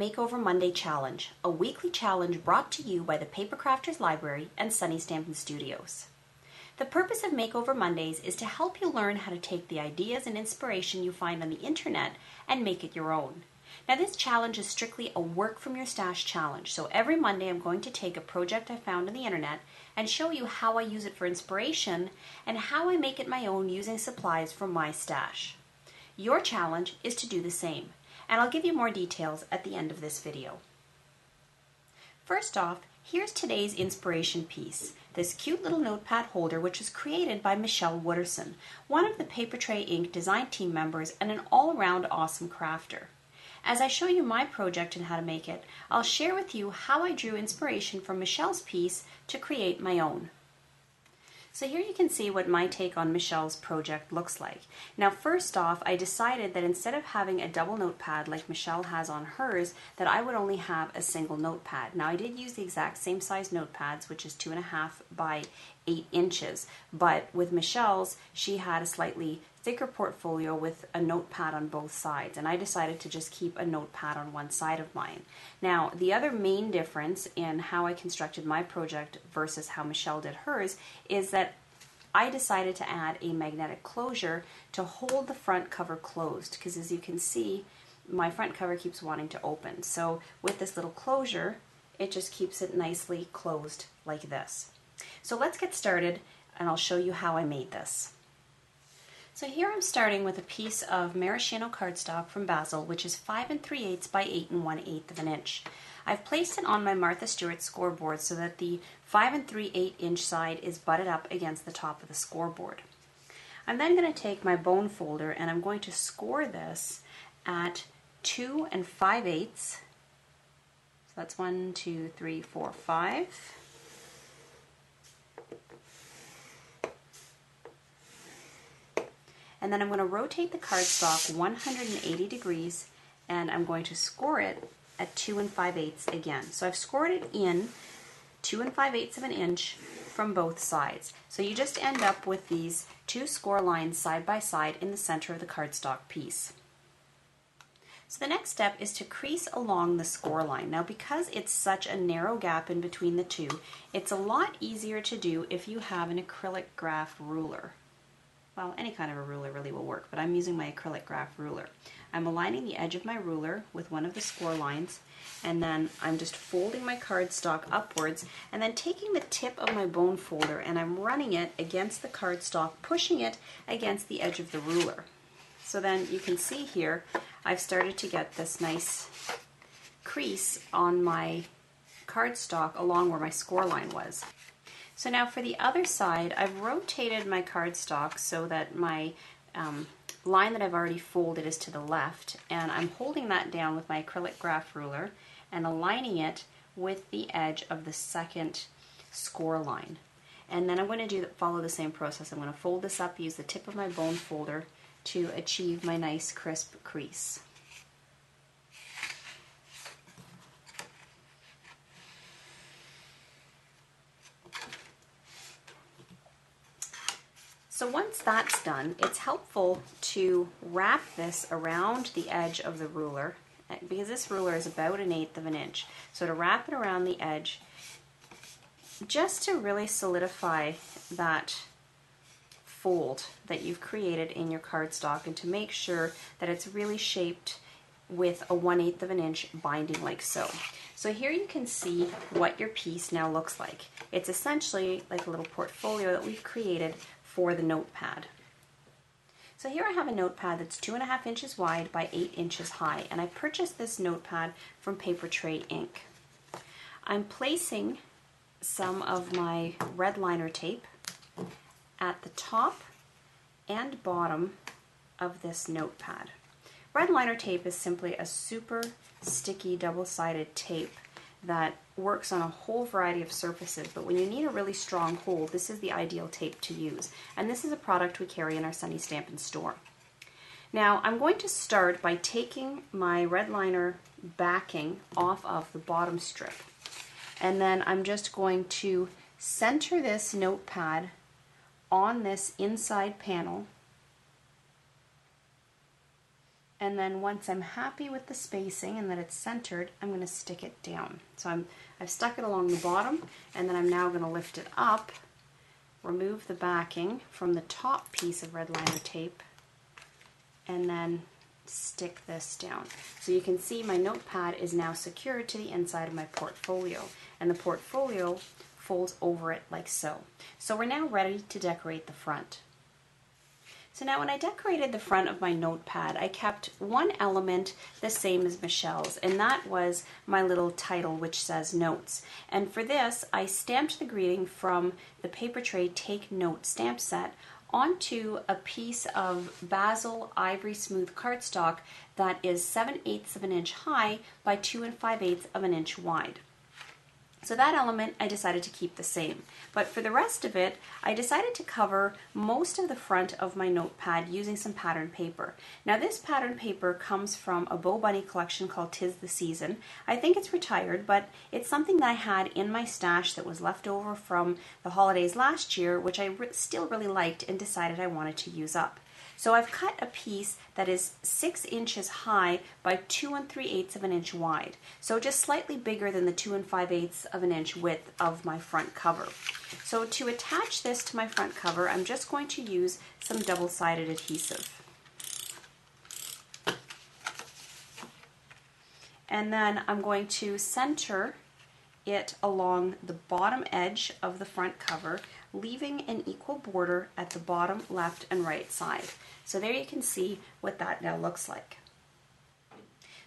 Makeover Monday Challenge, a weekly challenge brought to you by the Paper Crafters Library and Sunny Stampin' Studios. The purpose of Makeover Mondays is to help you learn how to take the ideas and inspiration you find on the internet and make it your own. Now this challenge is strictly a work from your stash challenge, so every Monday I'm going to take a project I found on the internet and show you how I use it for inspiration and how I make it my own using supplies from my stash. Your challenge is to do the same, and I'll give you more details at the end of this video. First off, here's today's inspiration piece, this cute little notepad holder which was created by Michelle Wooderson, one of the Paper Tray Inc. design team members and an all-around awesome crafter. As I show you my project and how to make it, I'll share with you how I drew inspiration from Michelle's piece to create my own. So here you can see what my take on Michelle's project looks like. Now first off, I decided that instead of having a double notepad like Michelle has on hers, that I would only have a single notepad. Now I did use the exact same size notepads, which is 2.5 by 8 inches, but with Michelle's, she had a slightly thicker portfolio with a notepad on both sides, and I decided to just keep a notepad on one side of mine. Now the other main difference in how I constructed my project versus how Michelle did hers is that I decided to add a magnetic closure to hold the front cover closed, because as you can see, my front cover keeps wanting to open. So with this little closure, it just keeps it nicely closed like this. So let's get started and I'll show you how I made this. So here I'm starting with a piece of maraschino cardstock from Basil, which is 5 3/8 by 8 1/8 of an inch. I've placed it on my Martha Stewart scoreboard so that the 5 3/8 inch side is butted up against the top of the scoreboard. I'm then going to take my bone folder and I'm going to score this at 2 5/8. So that's 1, 2, 3, 4, 5. And then I'm going to rotate the cardstock 180 degrees and I'm going to score it at 2 5/8 again. So I've scored it in 2 5/8 of an inch from both sides. So you just end up with these two score lines side by side in the center of the cardstock piece. So the next step is to crease along the score line. Now because it's such a narrow gap in between the two, it's a lot easier to do if you have an acrylic graph ruler. Well, any kind of a ruler really will work, but I'm using my acrylic graph ruler. I'm aligning the edge of my ruler with one of the score lines, and then I'm just folding my cardstock upwards, and then taking the tip of my bone folder and I'm running it against the cardstock, pushing it against the edge of the ruler. So then you can see here, I've started to get this nice crease on my cardstock along where my score line was. So now for the other side, I've rotated my cardstock so that my line that I've already folded is to the left, and I'm holding that down with my acrylic graph ruler and aligning it with the edge of the second score line. And then I'm going to follow the same process. I'm going to fold this up, use the tip of my bone folder to achieve my nice crisp crease. So once that's done, it's helpful to wrap this around the edge of the ruler, because this ruler is about 1/8 of an inch. So to wrap it around the edge, just to really solidify that fold that you've created in your cardstock and to make sure that it's really shaped with a 1/8 of an inch binding like so. So here you can see what your piece now looks like. It's essentially like a little portfolio that we've created for the notepad. So here I have a notepad that's 2.5 inches wide by 8 inches high, and I purchased this notepad from Paper Tray Inc. I'm placing some of my red liner tape at the top and bottom of this notepad. Red liner tape is simply a super sticky double-sided tape that works on a whole variety of surfaces, but when you need a really strong hold, this is the ideal tape to use. And this is a product we carry in our Sunny Stampin' store. Now I'm going to start by taking my red liner backing off of the bottom strip, and then I'm just going to center this notepad on this inside panel And then once I'm happy with the spacing and that it's centered, I'm going to stick it down. So I've stuck it along the bottom, and then I'm now going to lift it up, remove the backing from the top piece of red liner tape, and then stick this down. So you can see my notepad is now secured to the inside of my portfolio, and the portfolio folds over it like so. So we're now ready to decorate the front. So now when I decorated the front of my notepad, I kept one element the same as Michelle's, and that was my little title which says notes. And for this, I stamped the greeting from the paper tray Take Note stamp set onto a piece of Basil Ivory Smooth cardstock that is 7/8 of an inch high by 2 5/8 of an inch wide. So that element I decided to keep the same, but for the rest of it I decided to cover most of the front of my notepad using some pattern paper. Now this pattern paper comes from a Bo Bunny collection called 'Tis the Season. I think it's retired, but it's something that I had in my stash that was left over from the holidays last year, which I still really liked and decided I wanted to use up. So I've cut a piece that is 6 inches high by 2 3/8 of an inch wide. So just slightly bigger than the 2 5/8 of an inch width of my front cover. So to attach this to my front cover, I'm just going to use some double-sided adhesive. And then I'm going to center it along the bottom edge of the front cover, leaving an equal border at the bottom left and right side. So there you can see what that now looks like.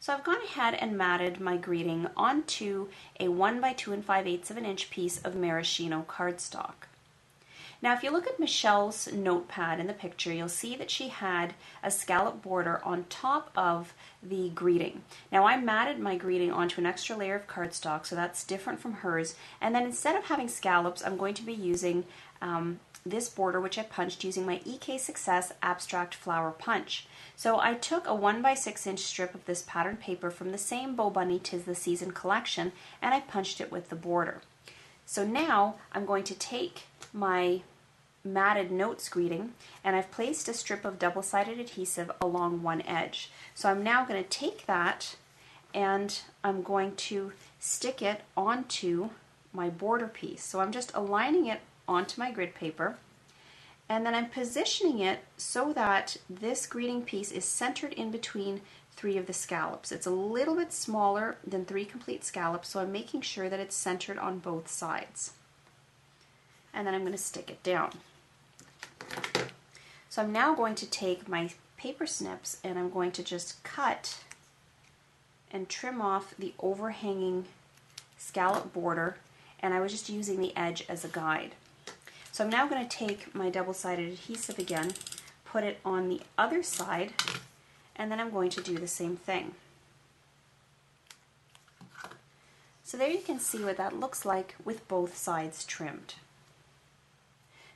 So I've gone ahead and matted my greeting onto a 1 by 2 5/8 of an inch piece of maraschino cardstock. Now if you look at Michelle's notepad in the picture, you'll see that she had a scallop border on top of the greeting. Now I matted my greeting onto an extra layer of cardstock, so that's different from hers, and then instead of having scallops, I'm going to be using this border, which I punched using my EK Success Abstract Flower Punch. So I took a 1 by 6 inch strip of this pattern paper from the same Bo Bunny 'Tis the Season collection, and I punched it with the border. So now I'm going to take my matted notes greeting, and I've placed a strip of double-sided adhesive along one edge. So I'm now going to take that and I'm going to stick it onto my border piece. So I'm just aligning it onto my grid paper, and then I'm positioning it so that this greeting piece is centered in between 3 of the scallops. It's a little bit smaller than 3 complete scallops, so I'm making sure that it's centered on both sides. And then I'm going to stick it down. So I'm now going to take my paper snips and I'm going to just cut and trim off the overhanging scallop border, and I was just using the edge as a guide. So I'm now going to take my double-sided adhesive again, put it on the other side, and then I'm going to do the same thing. So there you can see what that looks like with both sides trimmed.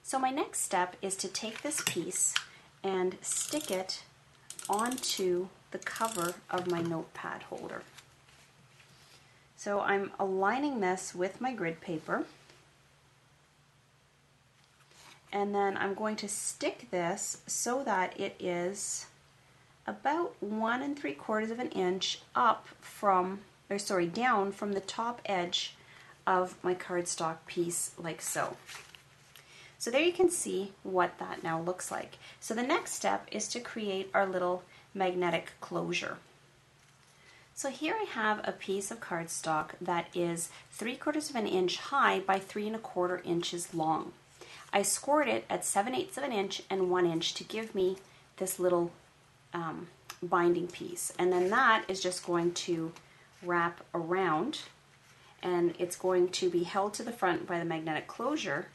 So my next step is to take this piece and stick it onto the cover of my notepad holder. So I'm aligning this with my grid paper, and then I'm going to stick this so that it is about 1 3/4 of an inch up from, down from the top edge of my cardstock piece, like so. So there you can see what that now looks like. So the next step is to create our little magnetic closure. So here I have a piece of cardstock that is 3/4 of an inch high by 3 1/4 inches long. I scored it at 7/8 of an inch and 1 inch to give me this little binding piece. And then that is just going to wrap around, and it's going to be held to the front by the magnetic closure,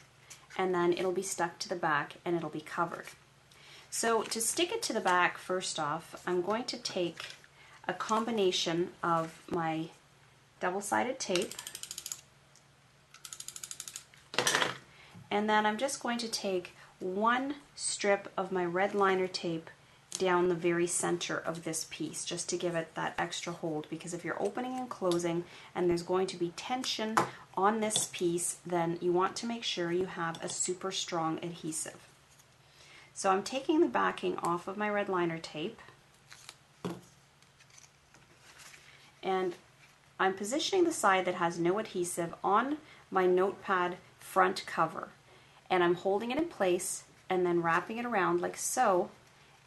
and then it'll be stuck to the back and it'll be covered. So to stick it to the back, first off, I'm going to take a combination of my double-sided tape, and then I'm just going to take one strip of my red liner tape down the very center of this piece, just to give it that extra hold, because if you're opening and closing and there's going to be tension on this piece, then you want to make sure you have a super strong adhesive. So I'm taking the backing off of my red liner tape, and I'm positioning the side that has no adhesive on my notepad front cover, and I'm holding it in place and then wrapping it around like so,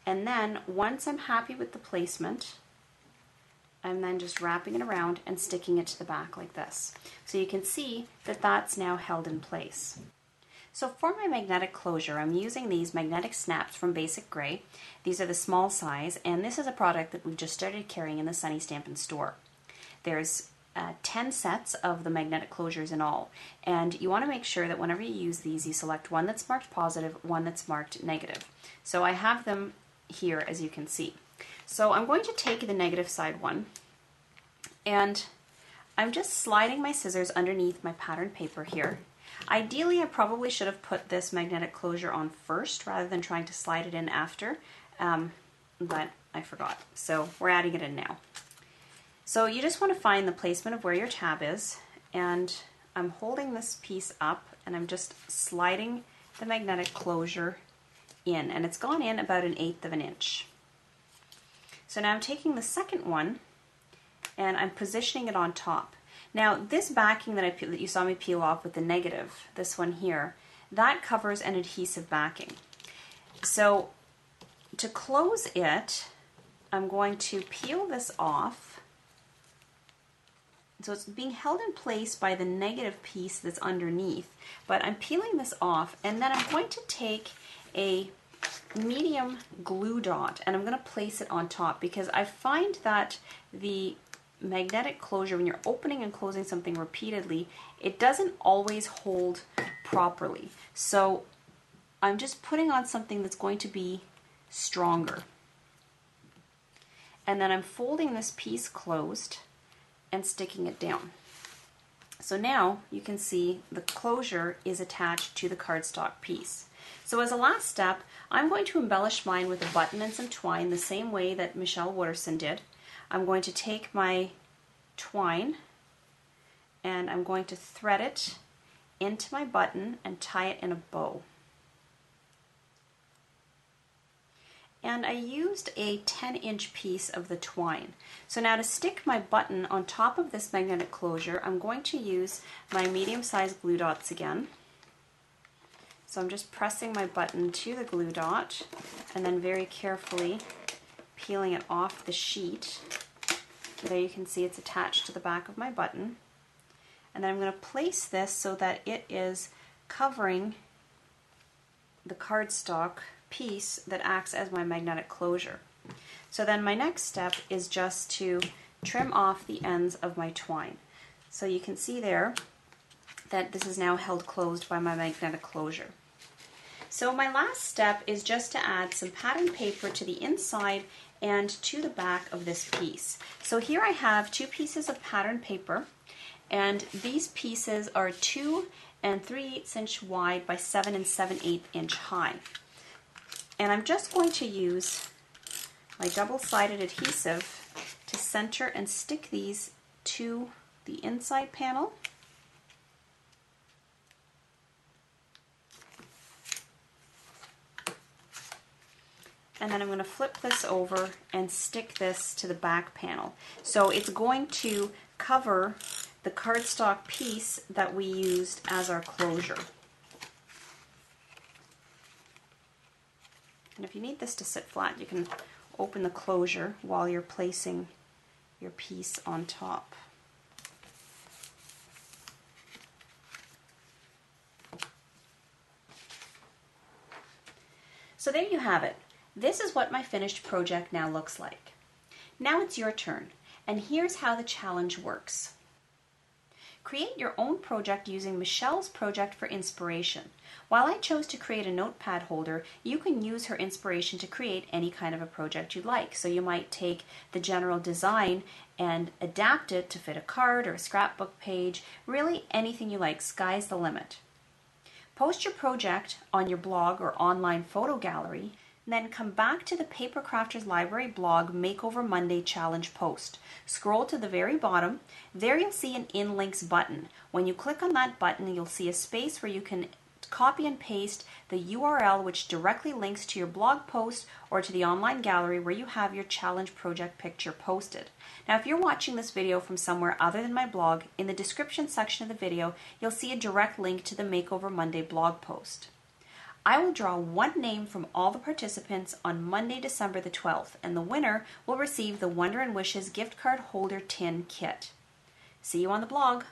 and then once I'm happy with the placement, I'm then just wrapping it around and sticking it to the back like this. So you can see that that's now held in place. So for my magnetic closure, I'm using these magnetic snaps from Basic Gray. These are the small size, and this is a product that we've just started carrying in the Sunny Stampin' store. There's 10 sets of the magnetic closures in all, and you want to make sure that whenever you use these, you select one that's marked positive, one that's marked negative. So I have them here, as you can see. So I'm going to take the negative side one, and I'm just sliding my scissors underneath my pattern paper here. Ideally, I probably should have put this magnetic closure on first rather than trying to slide it in after, but I forgot. So we're adding it in now. So you just want to find the placement of where your tab is, and I'm holding this piece up and I'm just sliding the magnetic closure in, and it's gone in about 1/8 of an inch. So now I'm taking the second one and I'm positioning it on top. Now this backing that you saw me peel off with the negative, this one here, that covers an adhesive backing. So to close it, I'm going to peel this off. So it's being held in place by the negative piece that's underneath, but I'm peeling this off, and then I'm going to take a medium glue dot and I'm going to place it on top, because I find that the magnetic closure, when you're opening and closing something repeatedly, it doesn't always hold properly. So I'm just putting on something that's going to be stronger. And then I'm folding this piece closed and sticking it down. So now you can see the closure is attached to the cardstock piece. So as a last step, I'm going to embellish mine with a button and some twine the same way that Michelle Wooderson did. I'm going to take my twine and I'm going to thread it into my button and tie it in a bow. And I used a 10-inch piece of the twine. So now to stick my button on top of this magnetic closure, I'm going to use my medium-sized glue dots again. So I'm just pressing my button to the glue dot and then very carefully peeling it off the sheet. There you can see it's attached to the back of my button. And then I'm going to place this so that it is covering the cardstock piece that acts as my magnetic closure. So then my next step is just to trim off the ends of my twine. So you can see there that this is now held closed by my magnetic closure. So my last step is just to add some pattern paper to the inside and to the back of this piece. So here I have 2 pieces of pattern paper, and these pieces are 2 3/8 inch wide by 7 7/8 inch high. And I'm just going to use my double-sided adhesive to center and stick these to the inside panel. And then I'm going to flip this over and stick this to the back panel. So it's going to cover the cardstock piece that we used as our closure. And if you need this to sit flat, you can open the closure while you're placing your piece on top. So there you have it. This is what my finished project now looks like. Now it's your turn, and here's how the challenge works. Create your own project using Michelle's project for inspiration. While I chose to create a notepad holder, you can use her inspiration to create any kind of a project you'd like. So you might take the general design and adapt it to fit a card or a scrapbook page, really anything you like, sky's the limit. Post your project on your blog or online photo gallery, then come back to the Paper Crafters Library blog Makeover Monday Challenge post. Scroll to the very bottom. There you'll see an In Links button. When you click on that button, you'll see a space where you can copy and paste the URL which directly links to your blog post or to the online gallery where you have your challenge project picture posted. Now, if you're watching this video from somewhere other than my blog, in the description section of the video, you'll see a direct link to the Makeover Monday blog post. I will draw one name from all the participants on Monday, December the 12th, and the winner will receive the Wonder and Wishes gift card holder tin kit. See you on the blog.